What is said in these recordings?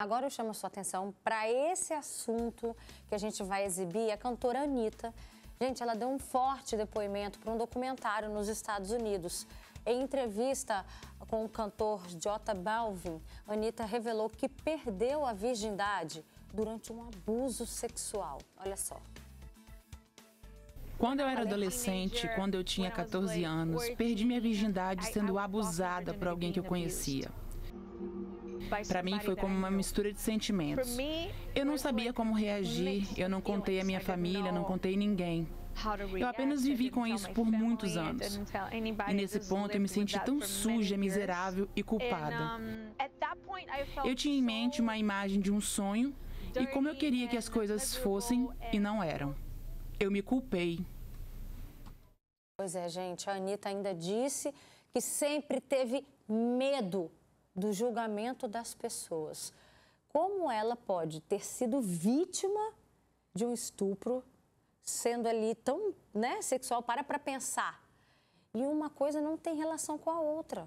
Agora eu chamo a sua atenção para esse assunto que a gente vai exibir, a cantora Anitta. Gente, ela deu um forte depoimento para um documentário nos Estados Unidos. Em entrevista com o cantor J Balvin, Anitta revelou que perdeu a virgindade durante um abuso sexual. Olha só. Quando eu era adolescente, quando eu tinha 14 anos, perdi minha virgindade sendo abusada por alguém que eu conhecia. Para mim foi como uma mistura de sentimentos. Eu não sabia como reagir, eu não contei à minha família, não contei a ninguém. Eu apenas vivi com isso por muitos anos. E nesse ponto eu me senti tão suja, miserável e culpada. Eu tinha em mente uma imagem de um sonho e como eu queria que as coisas fossem e não eram. Eu me culpei. Pois é, gente, a Anitta ainda disse que sempre teve medo do julgamento das pessoas. Como ela pode ter sido vítima de um estupro, sendo ali tão, sexual? Para pensar. E uma coisa não tem relação com a outra.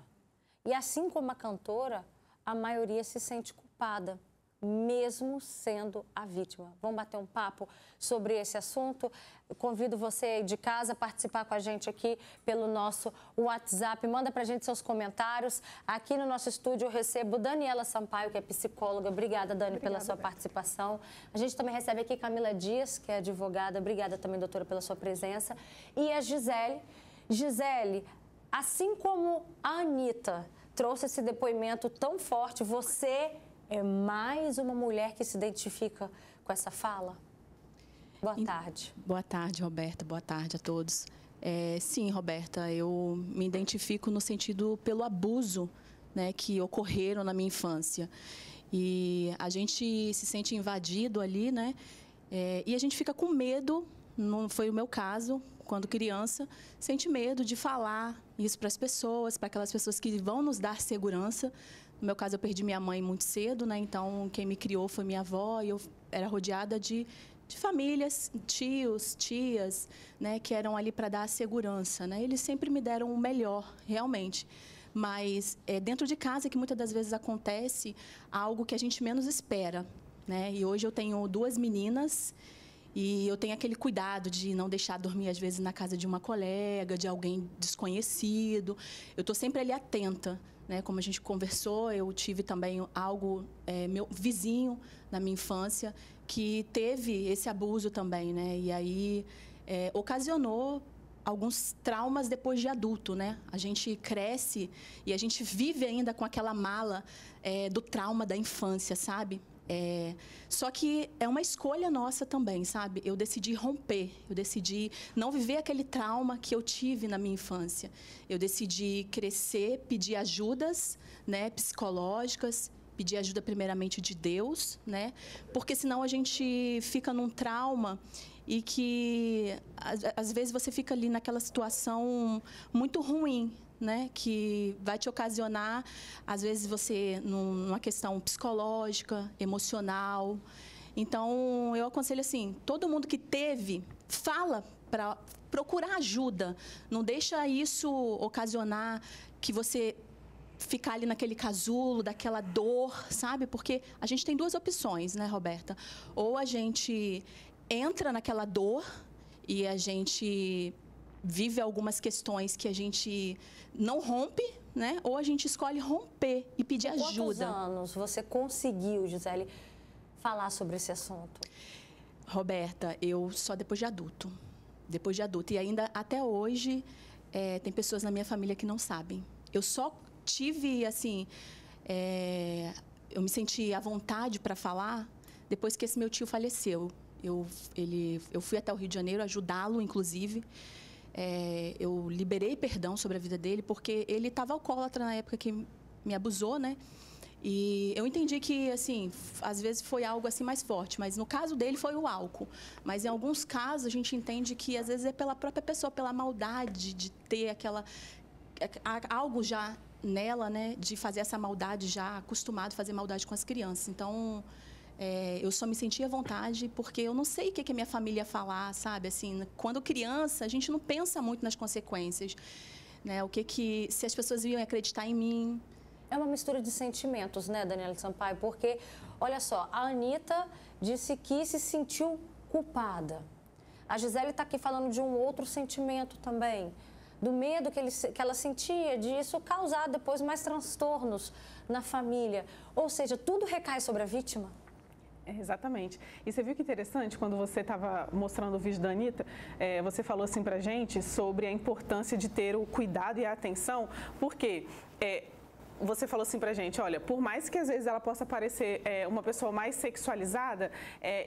E assim como a cantora, a maioria se sente culpada, mesmo sendo a vítima. Vamos bater um papo sobre esse assunto? Eu convido você aí de casa a participar com a gente aqui pelo nosso WhatsApp. Manda pra gente seus comentários. Aqui no nosso estúdio eu recebo Daniela Sampaio, que é psicóloga. Obrigada, Dani, pela sua participação. A gente também recebe aqui Camila Dias, que é advogada. Obrigada também, doutora, pela sua presença. E a Gisele. Gisele, assim como a Anitta trouxe esse depoimento tão forte, você é mais uma mulher que se identifica com essa fala? Boa tarde. Boa tarde, Roberta. Boa tarde a todos. Sim, Roberta, eu me identifico no sentido pelo abuso, que ocorreram na minha infância. E a gente se sente invadido ali, e a gente fica com medo, não foi o meu caso, quando criança, sente medo de falar isso para as pessoas, para aquelas pessoas que vão nos dar segurança. No meu caso, eu perdi minha mãe muito cedo, então quem me criou foi minha avó e eu era rodeada de famílias, tios, tias, que eram ali para dar a segurança. Eles sempre me deram o melhor, realmente. Mas é dentro de casa que muitas das vezes acontece algo que a gente menos espera. E hoje eu tenho 2 meninas e eu tenho aquele cuidado de não deixar dormir, às vezes, na casa de uma colega, de alguém desconhecido. Eu estou sempre ali atenta. Como a gente conversou, eu tive também algo, meu vizinho na minha infância, que teve esse abuso também, E aí ocasionou alguns traumas depois de adulto, A gente cresce e a gente vive ainda com aquela mala do trauma da infância, sabe? Só que é uma escolha nossa também, sabe? Eu decidi romper, eu decidi não viver aquele trauma que eu tive na minha infância. Eu decidi crescer, pedir ajudas, psicológicas, pedir ajuda primeiramente de Deus, porque senão a gente fica num trauma e que às vezes você fica ali naquela situação muito ruim, que vai te ocasionar, às vezes, você numa questão psicológica, emocional. Então, eu aconselho assim, todo mundo que teve, fala para procurar ajuda. Não deixa isso ocasionar que você ficar ali naquele casulo, daquela dor, sabe? Porque a gente tem 2 opções, Roberta? Ou a gente entra naquela dor e a gente vive algumas questões que a gente não rompe, ou a gente escolhe romper e pedir ajuda. Quantos anos você conseguiu, Gisele, falar sobre esse assunto? Roberta, eu só depois de adulto. Depois de adulto. E ainda até hoje tem pessoas na minha família que não sabem. Eu só tive, assim, eu me senti à vontade para falar depois que esse meu tio faleceu. Eu fui até o Rio de Janeiro ajudá-lo, inclusive. Eu liberei perdão sobre a vida dele, porque ele estava alcoólatra na época que me abusou, E eu entendi que, assim, às vezes foi algo assim mais forte, mas no caso dele foi o álcool. Mas em alguns casos a gente entende que às vezes é pela própria pessoa, pela maldade de ter algo já nela, de fazer essa maldade, já acostumado a fazer maldade com as crianças. Então, eu só me senti à vontade porque eu não sei o que a minha família ia falar, sabe? Assim, quando criança, a gente não pensa muito nas consequências, se as pessoas iam acreditar em mim. É uma mistura de sentimentos, Daniela Sampaio? Porque, Olha só, a Anitta disse que se sentiu culpada. A Gisele está aqui falando de um outro sentimento também, do medo que ela sentia disso causar depois mais transtornos na família. Ou seja, tudo recai sobre a vítima? Exatamente. E você viu que interessante, quando você estava mostrando o vídeo da Anitta, você falou assim pra gente sobre a importância de ter o cuidado e a atenção, porque você falou assim pra gente, olha, por mais que às vezes ela possa parecer uma pessoa mais sexualizada,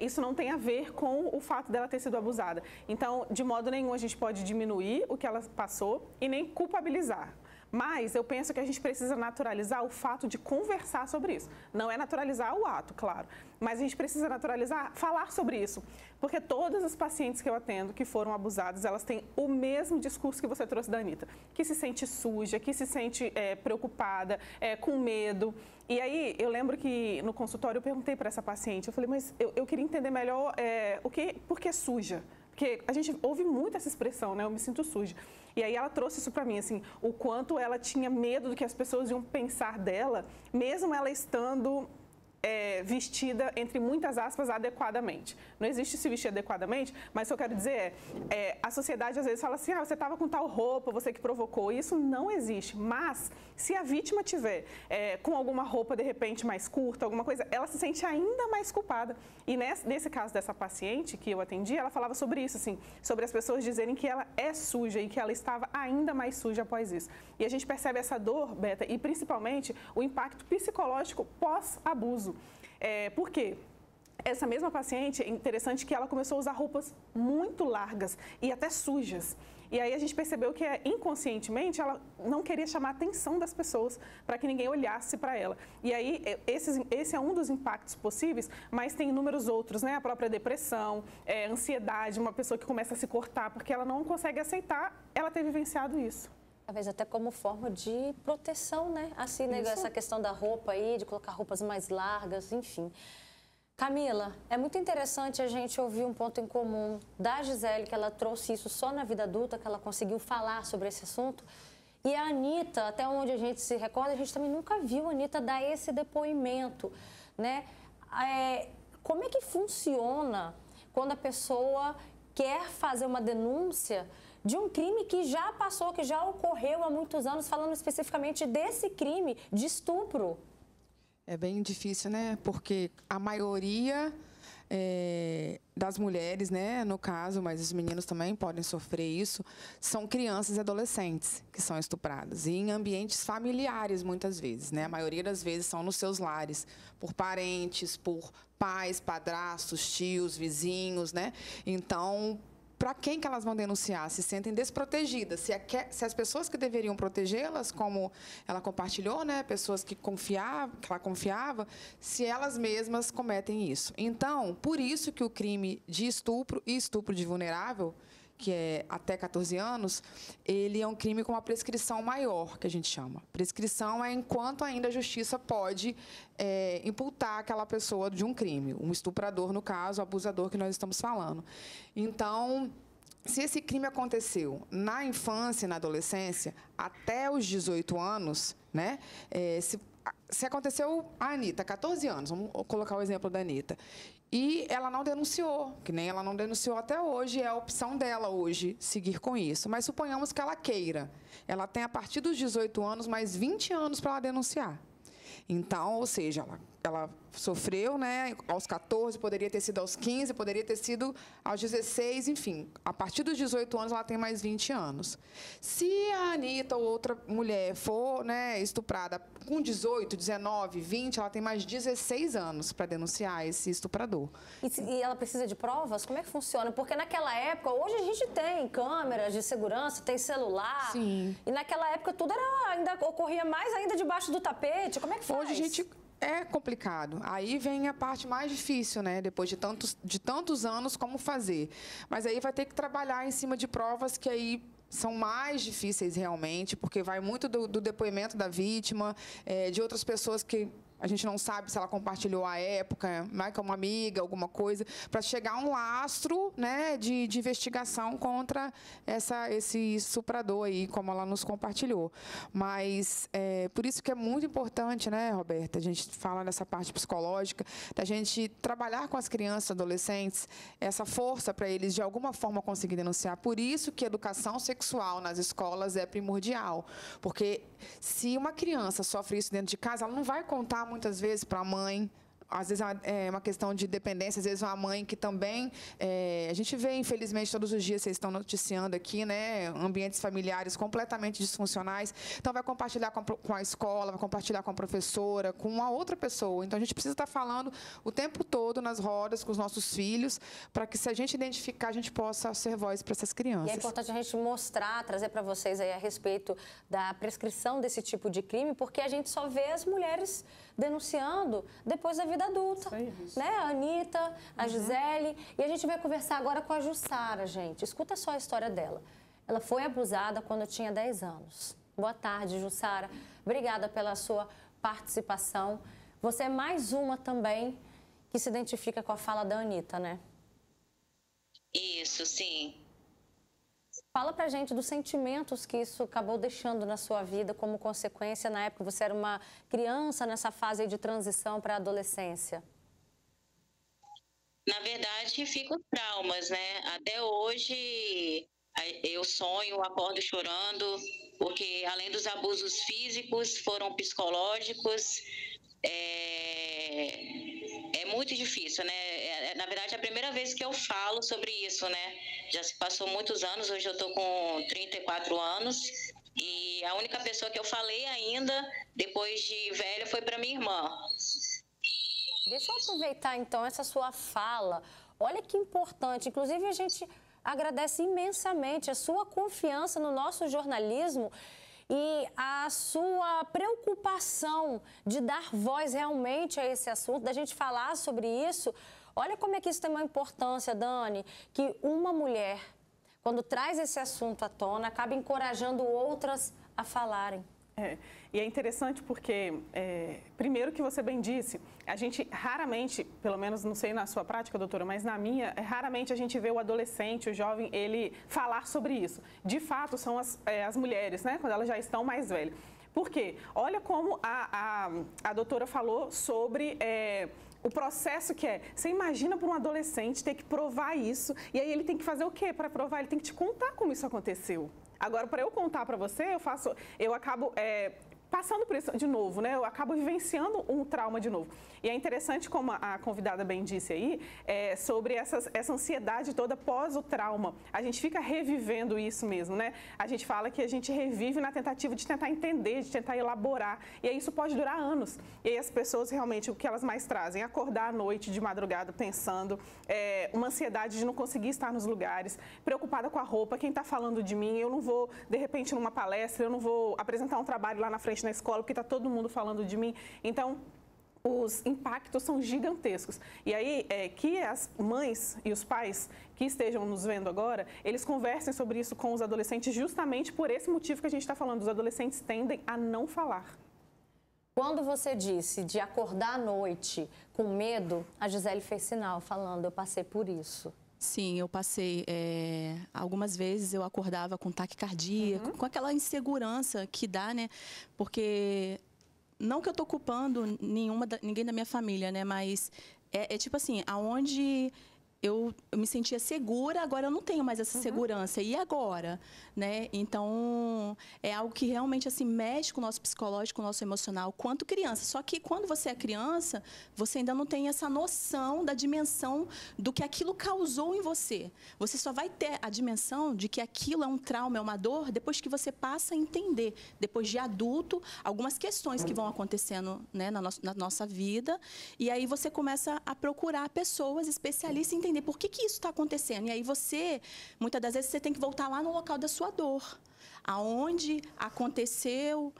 isso não tem a ver com o fato dela ter sido abusada. Então, de modo nenhum, a gente pode diminuir o que ela passou e nem culpabilizar. Mas eu penso que a gente precisa naturalizar o fato de conversar sobre isso. Não é naturalizar o ato, claro, mas a gente precisa naturalizar falar sobre isso. Porque todas as pacientes que eu atendo que foram abusadas, elas têm o mesmo discurso que você trouxe da Anitta, que se sente suja, que se sente preocupada, com medo. E aí, eu lembro que no consultório eu perguntei para essa paciente, eu falei, mas eu queria entender melhor por que suja? Porque a gente ouve muito essa expressão, né? Eu me sinto suja. E aí ela trouxe isso para mim, assim, o quanto ela tinha medo do que as pessoas iam pensar dela, mesmo ela estando vestida, entre muitas aspas, adequadamente. Não existe se vestir adequadamente, mas o que eu quero dizer a sociedade às vezes fala assim, você estava com tal roupa, você que provocou. Isso não existe, mas se a vítima tiver com alguma roupa, de repente, mais curta, alguma coisa, ela se sente ainda mais culpada. E nesse caso dessa paciente que eu atendi, ela falava sobre isso, assim, sobre as pessoas dizerem que ela é suja e que ela estava ainda mais suja após isso. E a gente percebe essa dor, Beta, e principalmente o impacto psicológico pós-abuso. Por quê? Essa mesma paciente, é interessante que ela começou a usar roupas muito largas e até sujas. E aí a gente percebeu que inconscientemente ela não queria chamar a atenção das pessoas para que ninguém olhasse para ela. E aí esse é um dos impactos possíveis, mas tem inúmeros outros, né? A própria depressão, ansiedade, uma pessoa que começa a se cortar porque ela não consegue aceitar ela ter vivenciado isso. Talvez até como forma de proteção, né? Assim, né? Essa questão da roupa aí, de colocar roupas mais largas, enfim. Camila, é muito interessante a gente ouvir um ponto em comum da Gisele, que ela trouxe isso só na vida adulta, que ela conseguiu falar sobre esse assunto. E a Anitta, até onde a gente se recorda, a gente também nunca viu a Anitta dar esse depoimento, né? Como é que funciona quando a pessoa quer fazer uma denúncia de um crime que já passou, que já ocorreu há muitos anos, falando especificamente desse crime de estupro? É bem difícil, né? Porque a maioria das mulheres, né, no caso, mas os meninos também podem sofrer isso, são crianças e adolescentes que são estupradas. E em ambientes familiares, muitas vezes, né? A maioria das vezes são nos seus lares, por parentes, por pais, padrastos, tios, vizinhos, né? Então, para quem que elas vão denunciar? Se sentem desprotegidas. Se as pessoas que deveriam protegê-las, como ela compartilhou, né, pessoas que ela confiava, se elas mesmas cometem isso. Então, por isso que o crime de estupro e estupro de vulnerável, que é até 14 anos, ele é um crime com uma prescrição maior, que a gente chama. Prescrição é enquanto ainda a justiça pode imputar aquela pessoa de um crime, um estuprador, no caso, o abusador que nós estamos falando. Então, se esse crime aconteceu na infância e na adolescência, até os 18 anos, né, se aconteceu a Anitta, 14 anos, vamos colocar o exemplo da Anitta, e ela não denunciou, que nem ela não denunciou até hoje, é a opção dela hoje seguir com isso. Mas suponhamos que ela queira. Ela tem, a partir dos 18 anos, mais 20 anos para ela denunciar. Então, ou seja, ela sofreu, né, aos 14, poderia ter sido aos 15, poderia ter sido aos 16, enfim. A partir dos 18 anos, ela tem mais 20 anos. Se a Anitta ou outra mulher for, né, estuprada com 18, 19, 20, ela tem mais 16 anos para denunciar esse estuprador. E ela precisa de provas? Como é que funciona? Porque naquela época, hoje a gente tem câmeras de segurança, tem celular. Sim. E naquela época tudo ainda ocorria mais ainda debaixo do tapete. Como é que faz? Hoje a gente... É complicado. Aí vem a parte mais difícil, né? Depois de tantos anos, como fazer. Mas aí vai ter que trabalhar em cima de provas que aí são mais difíceis realmente, porque vai muito do depoimento da vítima, de outras pessoas que A gente não sabe se ela compartilhou a época, com uma amiga, alguma coisa, para chegar a um lastro, né, de investigação contra esse estuprador aí, como ela nos compartilhou. Mas por isso que é muito importante, né, Roberta, a gente fala nessa parte psicológica, da gente trabalhar com as crianças e adolescentes, essa força para eles, de alguma forma, conseguir denunciar. Por isso que a educação sexual nas escolas é primordial. Porque se uma criança sofre isso dentro de casa, ela não vai contar muitas vezes para a mãe. Às vezes é uma questão de dependência, às vezes uma mãe que também... a gente vê, infelizmente, todos os dias, vocês estão noticiando aqui, né, ambientes familiares completamente disfuncionais. Então, vai compartilhar com a escola, vai compartilhar com a professora, com uma outra pessoa. Então, a gente precisa estar falando o tempo todo nas rodas com os nossos filhos, para que, se a gente identificar, a gente possa ser voz para essas crianças. E é importante a gente mostrar, trazer para vocês aí a respeito da prescrição desse tipo de crime, porque a gente só vê as mulheres denunciando depois da vida adulta, né? A Anitta, a Gisele, e a gente vai conversar agora com a Jussara, gente. Escuta só a história dela. Ela foi abusada quando tinha 10 anos. Boa tarde, Jussara. Obrigada pela sua participação. Você é mais uma também que se identifica com a fala da Anitta, né? Isso, sim. Fala pra gente dos sentimentos que isso acabou deixando na sua vida como consequência. Na época você era uma criança nessa fase de transição para a adolescência. Na verdade, ficam traumas, né? Até hoje eu sonho, acordo chorando, porque além dos abusos físicos, foram psicológicos. É muito difícil, né? Na verdade, é a primeira vez que eu falo sobre isso, né? Já se passou muitos anos, hoje eu estou com 34 anos e a única pessoa que eu falei ainda, depois de velha, foi para minha irmã. Deixa eu aproveitar, então, essa sua fala. Olha que importante. Inclusive, a gente agradece imensamente a sua confiança no nosso jornalismo e a sua preocupação de dar voz realmente a esse assunto, da gente falar sobre isso. Olha como é que isso tem uma importância, Dani, que uma mulher, quando traz esse assunto à tona, acaba encorajando outras a falarem. E é interessante porque, primeiro que você bem disse, a gente raramente, pelo menos não sei na sua prática, doutora, mas na minha, raramente a gente vê o adolescente, o jovem, ele falar sobre isso. De fato, são as mulheres, né, quando elas já estão mais velhas. Por quê? Olha como a doutora falou sobre... o processo que você imagina para um adolescente ter que provar isso, e aí ele tem que fazer o quê para provar? Ele tem que te contar como isso aconteceu. Agora, para eu contar para você, eu acabo passando por isso de novo, né? Eu acabo vivenciando um trauma de novo. E é interessante, como a convidada bem disse aí, sobre essa ansiedade toda pós o trauma. A gente fica revivendo isso mesmo, né? A gente fala que a gente revive na tentativa de tentar entender, de tentar elaborar. E aí isso pode durar anos. E aí as pessoas realmente, o que elas mais trazem? Acordar à noite, de madrugada, pensando, uma ansiedade de não conseguir estar nos lugares, preocupada com a roupa, quem está falando de mim, eu não vou, de repente, numa palestra, eu não vou apresentar um trabalho lá na frente na escola, porque está todo mundo falando de mim. Então, os impactos são gigantescos. E aí, que as mães e os pais que estejam nos vendo agora, eles conversem sobre isso com os adolescentes justamente por esse motivo que a gente está falando. Os adolescentes tendem a não falar. Quando você disse de acordar à noite com medo, a Gisele fez sinal falando, eu passei por isso. Sim, eu passei. Algumas vezes eu acordava com taquicardia, com aquela insegurança que dá, né? Porque, não que eu tô culpando ninguém da minha família, né? Mas tipo assim, aonde eu me sentia segura, agora eu não tenho mais essa segurança. E agora? Né? Então, é algo que realmente assim, mexe com o nosso psicológico, com o nosso emocional, quanto criança. Só que quando você é criança, você ainda não tem essa noção da dimensão do que aquilo causou em você. Você só vai ter a dimensão de que aquilo é um trauma, é uma dor, depois que você passa a entender, depois de adulto, algumas questões que vão acontecendo, né, na nossa vida. E aí você começa a procurar pessoas especialistas e entender por que isso está acontecendo. E aí você, muitas das vezes, você tem que voltar lá no local da sua dor. Aonde aconteceu,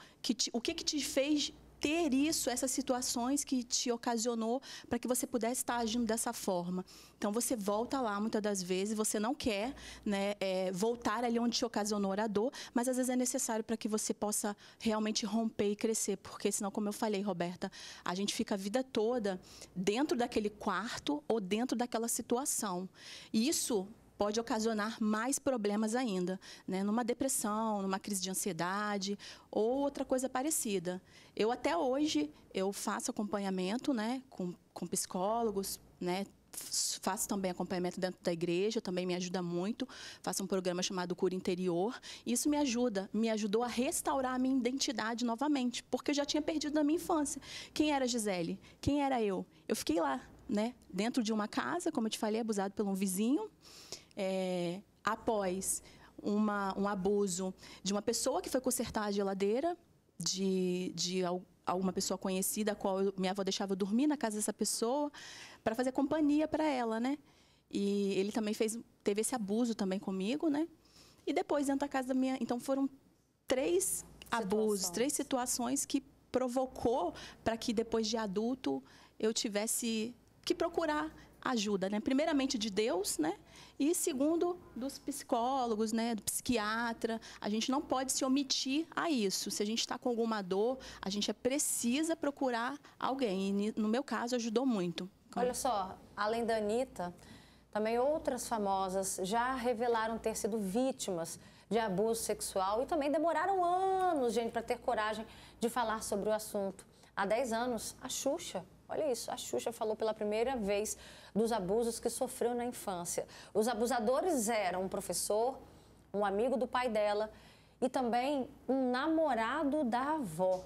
o que te fez ter isso, essas situações que te ocasionou para que você pudesse estar agindo dessa forma. Então, você volta lá, muitas das vezes, você não quer, né, voltar ali onde te ocasionou a dor, mas às vezes é necessário para que você possa realmente romper e crescer, porque senão, como eu falei, Roberta, a gente fica a vida toda dentro daquele quarto ou dentro daquela situação. E isso pode ocasionar mais problemas ainda, né? Numa depressão, numa crise de ansiedade ou outra coisa parecida. Eu até hoje eu faço acompanhamento, né, com psicólogos, né? Faço também acompanhamento dentro da igreja, também me ajuda muito. Faço um programa chamado Cura Interior. Isso me ajudou a restaurar a minha identidade novamente, porque eu já tinha perdido na minha infância. Quem era a Gisele? Quem era eu? Eu fiquei lá, né, dentro de uma casa, como eu te falei, abusado por um vizinho. Após um abuso de uma pessoa que foi consertar a geladeira de alguma pessoa conhecida, a qual minha avó deixava eu dormir na casa dessa pessoa para fazer companhia para ela, né? E ele também teve esse abuso também comigo, né? E depois dentro da casa da minha... Então foram 3 abusos, 3 situações que provocou para que depois de adulto eu tivesse que procurar ajuda, né? Primeiramente de Deus, né? E segundo, dos psicólogos, né? Do psiquiatra. A gente não pode se omitir a isso. Se a gente está com alguma dor, a gente precisa procurar alguém. E no meu caso, ajudou muito. Olha só, além da Anitta, também outras famosas já revelaram ter sido vítimas de abuso sexual e também demoraram anos, gente, para ter coragem de falar sobre o assunto. Há 10 anos, a Xuxa. Olha isso, a Xuxa falou pela primeira vez dos abusos que sofreu na infância. Os abusadores eram um professor, um amigo do pai dela e também um namorado da avó.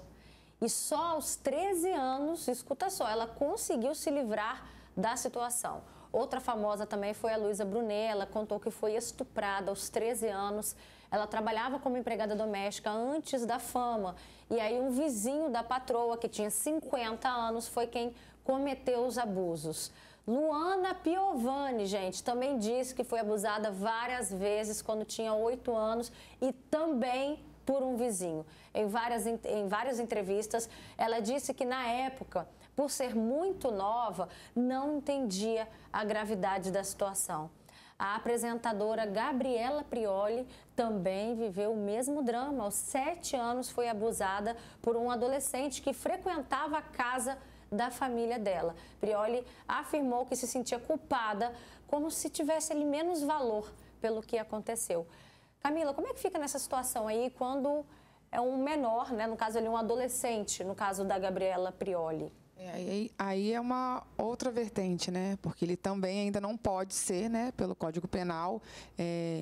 E só aos 13 anos, escuta só, ela conseguiu se livrar da situação. Outra famosa também foi a Luísa Brunet. Ela contou que foi estuprada aos 13 anos. Ela trabalhava como empregada doméstica antes da fama. E aí um vizinho da patroa, que tinha 50 anos, foi quem cometeu os abusos. Luana Piovani, gente, também disse que foi abusada várias vezes quando tinha 8 anos e também por um vizinho. Em várias entrevistas, ela disse que na época, por ser muito nova, não entendia a gravidade da situação. A apresentadora Gabriela Prioli também viveu o mesmo drama. Aos 7 anos foi abusada por um adolescente que frequentava a casa da família dela. Prioli afirmou que se sentia culpada, como se tivesse ali menos valor pelo que aconteceu. Camila, como é que fica nessa situação aí quando é um menor, né? No caso ali um adolescente, no caso da Gabriela Prioli? Aí é uma outra vertente, né? Porque ele também ainda não pode ser, né, pelo Código Penal,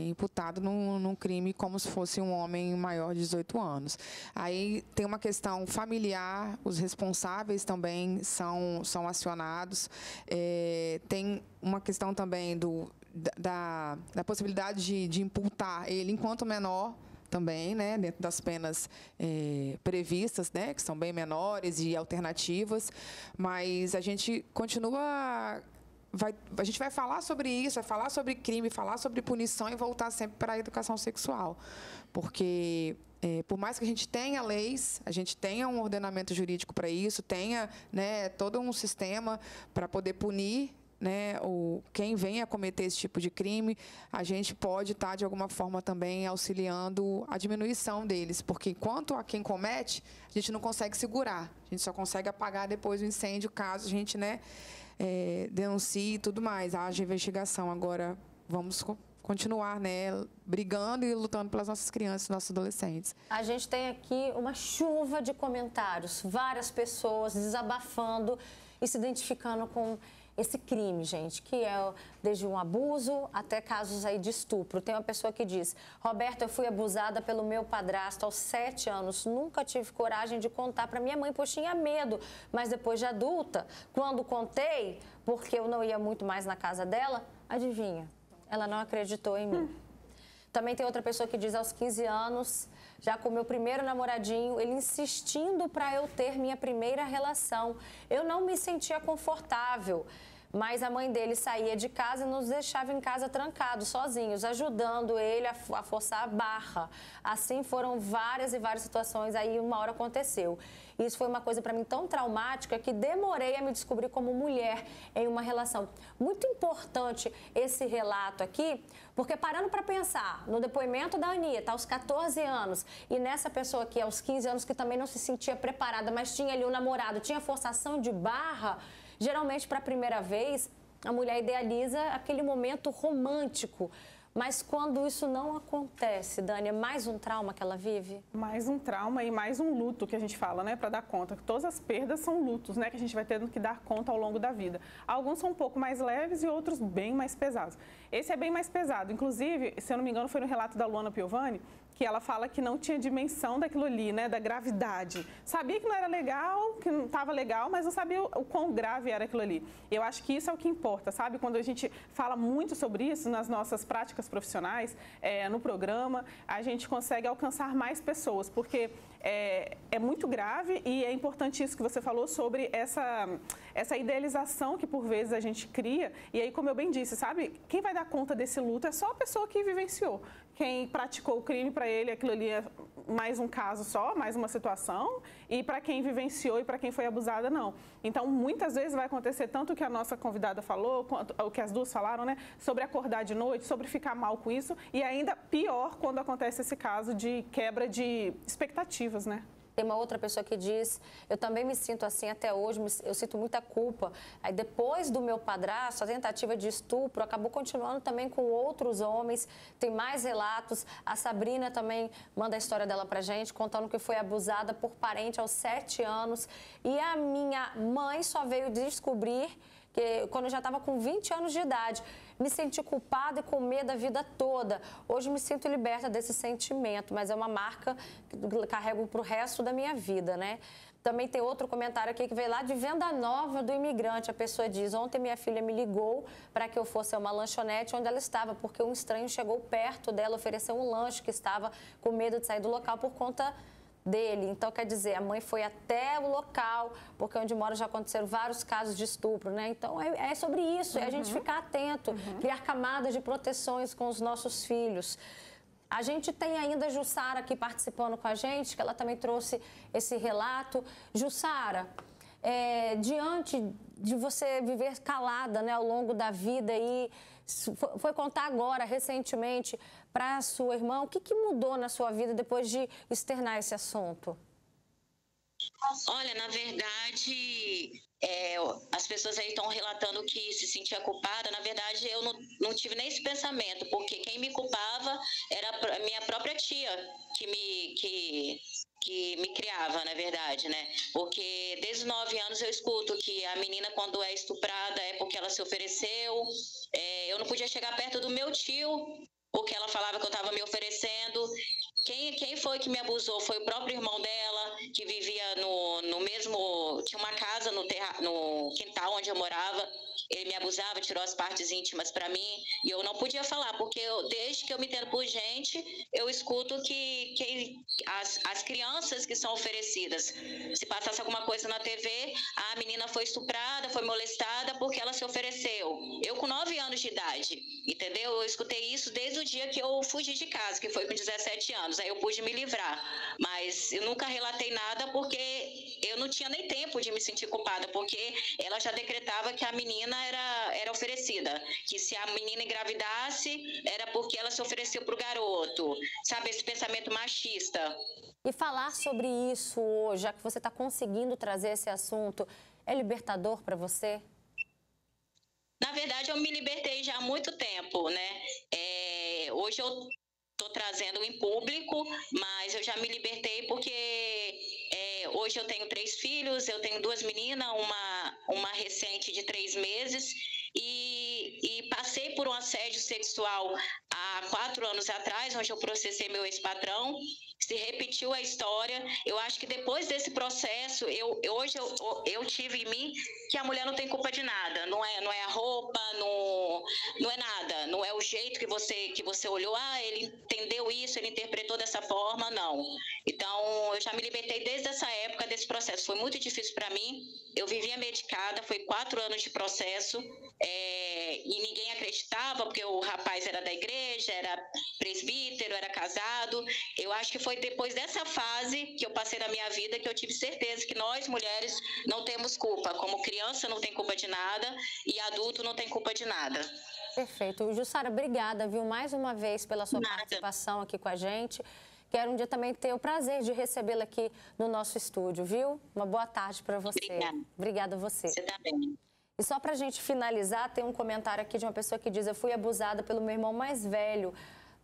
imputado num crime como se fosse um homem maior de 18 anos. Aí tem uma questão familiar, os responsáveis também são acionados. Tem uma questão também da possibilidade de imputar ele enquanto menor, também, né, dentro das penas previstas, né, que são bem menores e alternativas, mas a gente continua, a gente vai falar sobre isso, vai falar sobre crime, falar sobre punição e voltar sempre para a educação sexual, porque por mais que a gente tenha leis, a gente tenha um ordenamento jurídico para isso, tenha, né, todo um sistema para poder punir, né, quem vem a cometer esse tipo de crime, a gente pode estar, de alguma forma, também auxiliando a diminuição deles, porque quanto a quem comete, a gente não consegue segurar, a gente só consegue apagar depois o incêndio, caso a gente, né, denuncie e tudo mais, haja investigação. Agora, vamos continuar, né, brigando e lutando pelas nossas crianças e nossos adolescentes. A gente tem aqui uma chuva de comentários, várias pessoas desabafando e se identificando com esse crime, gente, que é desde um abuso até casos aí de estupro. Tem uma pessoa que diz: Roberta, eu fui abusada pelo meu padrasto aos 7 anos. Nunca tive coragem de contar para minha mãe, pois tinha medo. Mas depois de adulta, quando contei, porque eu não ia muito mais na casa dela, adivinha? Ela não acreditou em mim. Também tem outra pessoa que diz: aos 15 anos, já com meu primeiro namoradinho, ele insistindo para eu ter minha primeira relação. Eu não me sentia confortável, mas a mãe dele saía de casa e nos deixava em casa trancados, sozinhos, ajudando ele a forçar a barra. Assim foram várias e várias situações, aí uma hora aconteceu. Isso foi uma coisa para mim tão traumática que demorei a me descobrir como mulher em uma relação. Muito importante esse relato aqui, porque parando para pensar no depoimento da Anitta aos 14 anos e nessa pessoa aqui aos 15 anos que também não se sentia preparada, mas tinha ali um namorado, tinha forçação de barra, geralmente para a primeira vez a mulher idealiza aquele momento romântico. Mas quando isso não acontece, Dani, é mais um trauma que ela vive? Mais um trauma e mais um luto que a gente fala, né, para dar conta. Todas as perdas são lutos, né, que a gente vai tendo que dar conta ao longo da vida. Alguns são um pouco mais leves e outros bem mais pesados. Esse é bem mais pesado. Inclusive, se eu não me engano, foi no relato da Luana Piovani, que ela fala que não tinha dimensão daquilo ali, né, da gravidade. Sabia que não era legal, que não estava legal, mas não sabia o quão grave era aquilo ali. Eu acho que isso é o que importa, sabe? Quando a gente fala muito sobre isso nas nossas práticas profissionais, no programa, a gente consegue alcançar mais pessoas, porque é muito grave e é importante isso que você falou sobre essa idealização que por vezes a gente cria. E aí, como eu bem disse, sabe, quem vai dar conta desse luto é só a pessoa que vivenciou. Quem praticou o crime, para ele, aquilo ali é mais um caso só, mais uma situação. E para quem vivenciou e para quem foi abusada, não. Então, muitas vezes vai acontecer tanto o que a nossa convidada falou, quanto o que as duas falaram, né? Sobre acordar de noite, sobre ficar mal com isso. E ainda pior quando acontece esse caso de quebra de expectativas, né? Tem uma outra pessoa que diz, eu também me sinto assim até hoje, eu sinto muita culpa. Aí depois do meu padrasto, a tentativa de estupro acabou continuando também com outros homens. Tem mais relatos. A Sabrina também manda a história dela pra gente, contando que foi abusada por parente aos 7 anos. E a minha mãe só veio descobrir que quando eu já estava com 20 anos de idade. Me senti culpada e com medo a vida toda. Hoje me sinto liberta desse sentimento, mas é uma marca que carrego para o resto da minha vida, né? Também tem outro comentário aqui que veio lá de Venda Nova do Imigrante. A pessoa diz, ontem minha filha me ligou para que eu fosse a uma lanchonete onde ela estava, porque um estranho chegou perto dela, ofereceu um lanche que estava com medo de sair do local por conta dele. Então, quer dizer, a mãe foi até o local, porque onde mora já aconteceram vários casos de estupro, né? Então, é sobre isso, é a gente ficar atento, criar camadas de proteções com os nossos filhos. A gente tem ainda a Jussara aqui participando com a gente, que ela também trouxe esse relato. Jussara, diante de você viver calada, né, ao longo da vida e foi contar agora, recentemente, para a sua irmã, o que mudou na sua vida depois de externar esse assunto? Olha, na verdade, as pessoas aí estão relatando que se sentia culpada. Na verdade, eu não tive nem esse pensamento, porque quem me culpava era a minha própria tia, que me criava, na verdade, né? Porque desde os 9 anos eu escuto que a menina, quando é estuprada, é porque ela se ofereceu. Eu não podia chegar perto do meu tio, porque ela falava que eu estava me oferecendo. Quem foi que me abusou foi o próprio irmão dela, que vivia no mesmo... Tinha uma casa no quintal onde eu morava. Ele me abusava, tirou as partes íntimas para mim e eu não podia falar, porque desde que eu me entendo por gente, eu escuto que as crianças que são oferecidas, se passasse alguma coisa na TV, a menina foi estuprada, foi molestada porque ela se ofereceu. Eu com 9 anos de idade, entendeu? Eu escutei isso desde o dia que eu fugi de casa, que foi com 17 anos, aí eu pude me livrar, mas eu nunca relatei nada porque eu não tinha nem tempo de me sentir culpada, porque ela já decretava que a menina era oferecida, que se a menina engravidasse era porque ela se ofereceu para o garoto, sabe, esse pensamento machista. E falar sobre isso hoje, já que você está conseguindo trazer esse assunto, é libertador para você? Na verdade, eu me libertei já há muito tempo, né? Hoje eu estou trazendo em público, mas eu já me libertei porque hoje eu tenho 3 filhos, eu tenho 2 meninas, uma recente de 3 meses e passei por um assédio sexual há 4 anos atrás, onde eu processei meu ex-patrão. Se repetiu a história. Eu acho que depois desse processo, hoje eu tive em mim que a mulher não tem culpa de nada. Não é a roupa, não é nada. Não é o jeito que você olhou, ele entendeu isso, ele interpretou dessa forma, não. Então, eu já me libertei desde essa época desse processo. Foi muito difícil para mim, eu vivia medicada, foi 4 anos de processo, e ninguém acreditava, porque o rapaz era da igreja, era presbítero, era casado. Eu acho que foi depois dessa fase que eu passei na minha vida que eu tive certeza que nós, mulheres, não temos culpa. Como criança não tem culpa de nada e adulto não tem culpa de nada. Perfeito. Jussara, obrigada, viu, mais uma vez pela sua participação aqui com a gente. Quero um dia também ter o prazer de recebê-la aqui no nosso estúdio, viu? Uma boa tarde para você. Obrigada a você. Você também. E só para a gente finalizar, tem um comentário aqui de uma pessoa que diz: eu fui abusada pelo meu irmão mais velho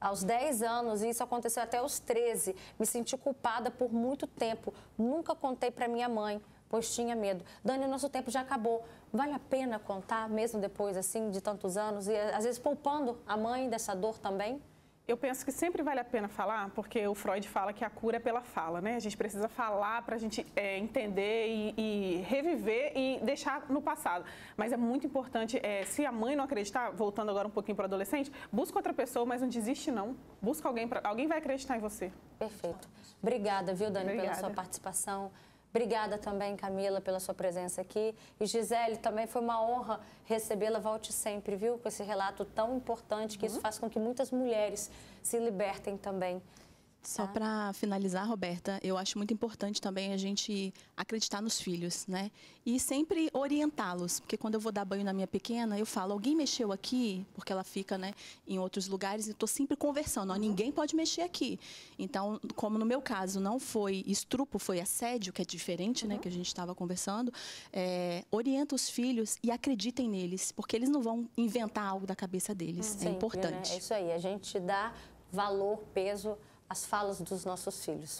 aos 10 anos e isso aconteceu até aos 13. Me senti culpada por muito tempo. Nunca contei para minha mãe, pois tinha medo. Dani, o nosso tempo já acabou. Vale a pena contar, mesmo depois assim de tantos anos, e às vezes poupando a mãe dessa dor também? Eu penso que sempre vale a pena falar, porque o Freud fala que a cura é pela fala, né? A gente precisa falar para a gente entender e reviver e deixar no passado. Mas é muito importante, se a mãe não acreditar, voltando agora um pouquinho para o adolescente, busca outra pessoa, mas não desiste não. Busca alguém, alguém vai acreditar em você. Perfeito. Obrigada, viu, Dani, pela sua participação. Obrigada também, Camila, pela sua presença aqui. E Gisele, também foi uma honra recebê-la. Volte sempre, viu? Com esse relato tão importante, que isso faz com que muitas mulheres se libertem também. Só para finalizar, Roberta, eu acho muito importante também a gente acreditar nos filhos, né? E sempre orientá-los, porque quando eu vou dar banho na minha pequena, eu falo, alguém mexeu aqui? Porque ela fica, né, em outros lugares, e estou sempre conversando, ninguém pode mexer aqui. Então, como no meu caso não foi estupro, foi assédio, que é diferente, né, que a gente estava conversando, orienta os filhos e acreditem neles, porque eles não vão inventar algo da cabeça deles, Sempre, é importante. Né? É isso aí, a gente dá valor, peso às falas dos nossos filhos.